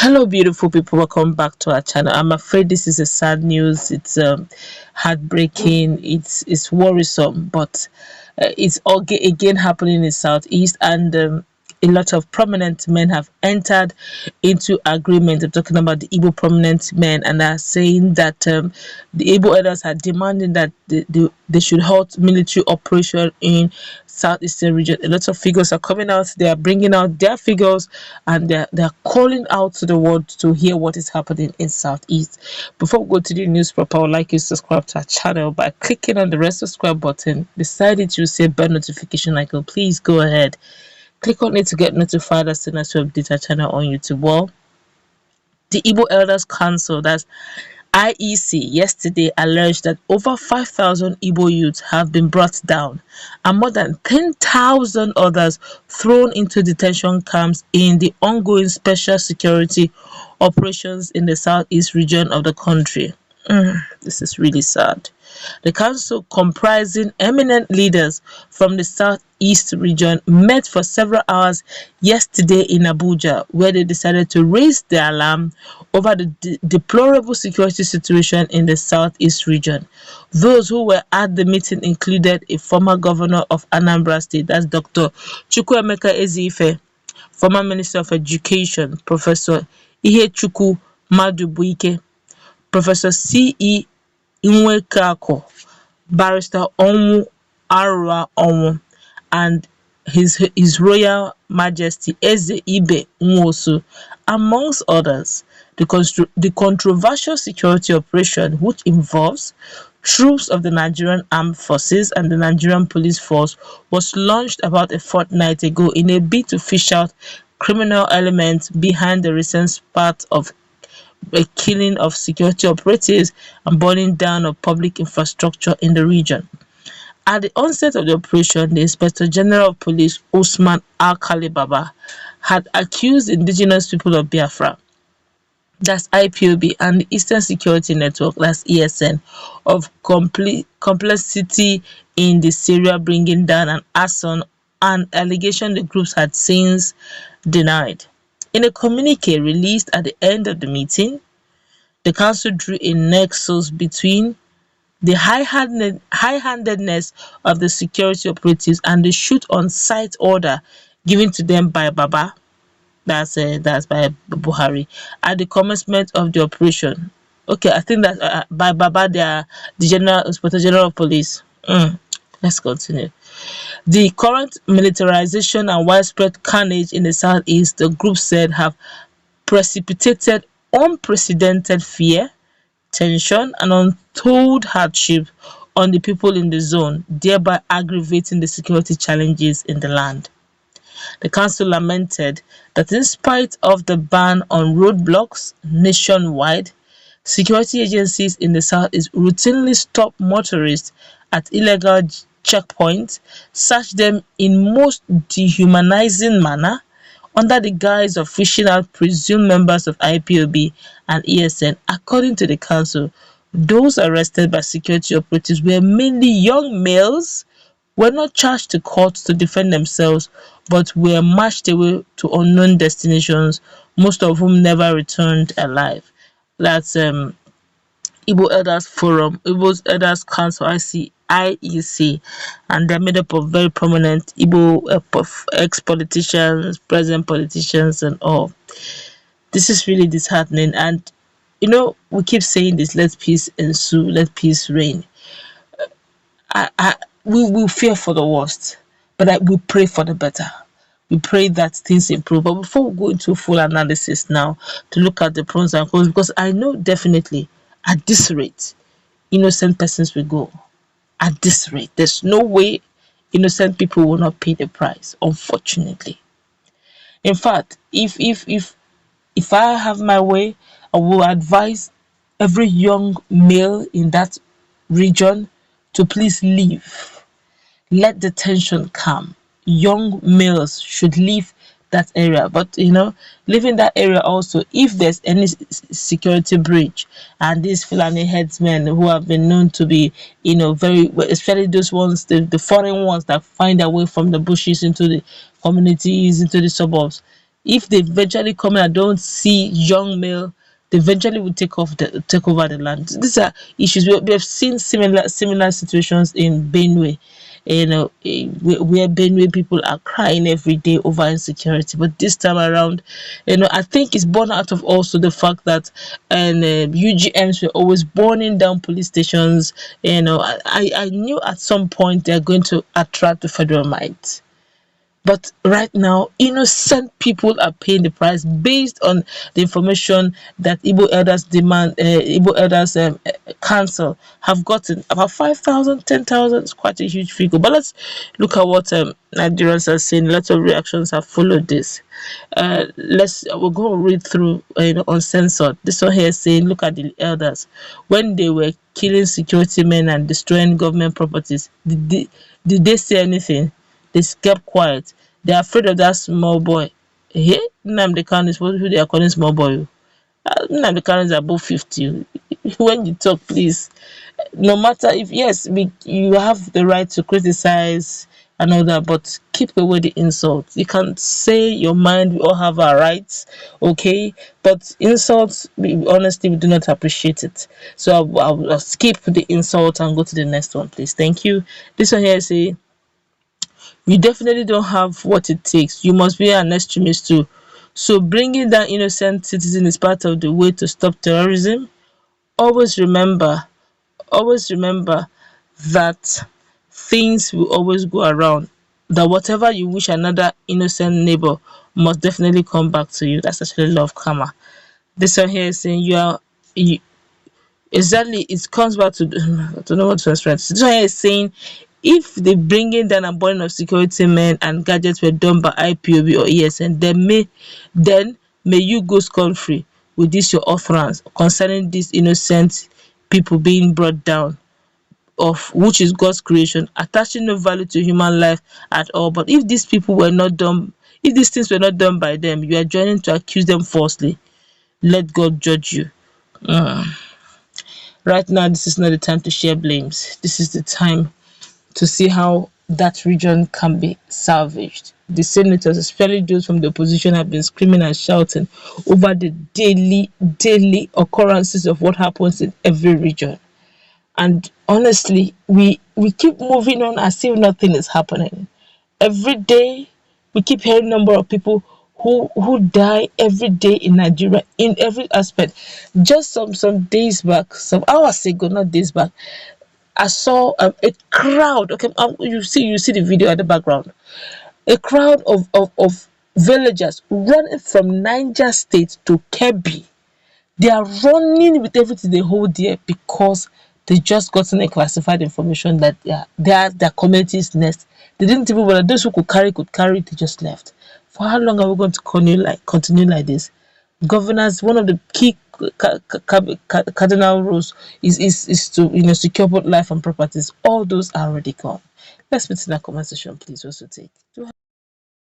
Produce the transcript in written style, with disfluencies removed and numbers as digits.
Hello, beautiful people. Welcome back to our channel. I'm afraid this is a sad news. It's heartbreaking. It's worrisome, but it's all again happening in Southeast, and a lot of prominent men have entered into agreement. I'm talking about the Igbo prominent men, and are saying that the Igbo elders are demanding that they should halt military operation in southeastern region. A lot of figures are coming out. They are bringing out their figures, and they're calling out to the world to hear what is happening in southeast. Before we go to the news proper, I would like you to subscribe to our channel by clicking on the red subscribe button. Beside it, you'll see a bell notification icon. Please go ahead, click on it to get notified as soon as we update our channel on YouTube. Well, the Igbo Elders Council, that's IEC, yesterday alleged that over 5,000 Igbo youths have been brought down and more than 10,000 others thrown into detention camps in the ongoing special security operations in the southeast region of the country. This is really sad. The council, comprising eminent leaders from the southeast region, met for several hours yesterday in Abuja, where they decided to raise the alarm over the deplorable security situation in the southeast region. Those who were at the meeting included a former governor of Anambra State, that's Dr. Chukwuemeka Eziife, former Minister of Education, Professor Ihechukwu Madubuike, Professor C.E. Nwekako, Barrister Onwu Arua Onwu, and His Royal Majesty Eze Ibe Nwosu, amongst others. The controversial security operation, which involves troops of the Nigerian Armed Forces and the Nigerian Police Force, was launched about a fortnight ago in a bid to fish out criminal elements behind the recent spat of a killing of security operatives and burning down of public infrastructure in the region. At the onset of the operation, the Inspector General of Police, Usman Alkali Baba, had accused indigenous people of Biafra, that's IPOB, and the Eastern Security Network, that's ESN, of complicity in the serial bringing down an arson, an allegation the groups had since denied. In a communique released at the end of the meeting, the council drew a nexus between the high-handedness of the security operatives and the shoot-on-sight order given to them by Baba, that's by Buhari, at the commencement of the operation. Okay, I think that by Baba, they are the Inspector General of Police. Let's continue. The current militarization and widespread carnage in the southeast, the group said, have precipitated unprecedented fear, tension, and untold hardship on the people in the zone, thereby aggravating the security challenges in the land. The council lamented that in spite of the ban on roadblocks nationwide, security agencies in the south routinely stop motorists at illegal checkpoints, search them in most dehumanizing manner under the guise of fishing out presumed members of IPOB and ESN. According to the council, those arrested by security operatives were mainly young males, were not charged to court to defend themselves, but were marched away to unknown destinations, most of whom never returned alive. That's Igbo Elders Forum, Igbo Elders Council, IEC, and they're made up of very prominent Igbo ex-politicians, present politicians, and all. This is really disheartening, and we keep saying this: let peace ensue, let peace reign. We will fear for the worst, but we pray for the better. We pray that things improve. But before we go into full analysis now, to look at the pros and cons, because I know definitely at this rate, innocent persons will go. At this rate, there's no way innocent people will not pay the price, unfortunately. In fact, if I have my way, I will advise every young male in that region to please leave. Let the tension calm. Young males should leave that area, but leaving that area also, if there's any security breach, and these Fulani headsmen who have been known to be very, especially those ones, the foreign ones that find their way from the bushes into the communities, into the suburbs, If they eventually come in and don't see young male, they eventually will take over the land. These are issues we have seen similar situations in Benue, where Benue people are crying every day over insecurity. But this time around, I think it's born out of also the fact that and UGMs were always burning down police stations. I knew at some point they're going to attract the federal might. But right now, innocent people are paying the price based on the information that Igbo Elders Igbo Elders Council have gotten. About 5,000, 10,000 is quite a huge figure. But let's look at what Nigerians are saying. Lots of reactions have followed this. We'll go read through uncensored. This one here is saying, look at the elders when they were killing security men and destroying government properties. Did they say anything? They kept quiet. They're afraid of that small boy. Hey, Nnamdi Kanu is who they are calling small boy. Nnamdi Kanu is above 50. When you talk, please, no matter if yes, you have the right to criticize and all that, but keep away the insults. You can say your mind. We all have our rights, okay? But insults, honestly, we do not appreciate it. So I'll skip the insult and go to the next one, please. Thank you. This one here say, you definitely don't have what it takes. You must be an extremist too. So bringing down innocent citizens is part of the way to stop terrorism. Always remember, always remember that things will always go around. That whatever you wish another innocent neighbor must definitely come back to you. That's actually love karma. This one here is saying you exactly, it comes back to I don't know what to explain. This one here is saying if the bringing down and burning of security men and gadgets were done by IPOB or ESN, then may you go scot free with this your utterance concerning these innocent people being brought down, of which is God's creation, attaching no value to human life at all. But if these people were not done, if these things were not done by them, you are joining to accuse them falsely. Let God judge you. Right now, this is not the time to share blames. This is the time to see how that region can be salvaged. The senators, especially those from the opposition, have been screaming and shouting over the daily occurrences of what happens in every region. And honestly, we keep moving on as if nothing is happening. Every day, we keep hearing number of people who die every day in Nigeria in every aspect. Just some days back, some hours ago, not days back, I saw a crowd. Okay, you see the video at the background. A crowd of villagers running from Niger State to Kebbi. They are running with everything they hold there because they just gotten a classified information that their community's next. They didn't even bother. Those who could carry. They just left. For how long are we going to continue like this? Governance, one of the key cardinal rules is to secure both life and properties. All those are already gone. Let's meet in that comment section, please. Also take.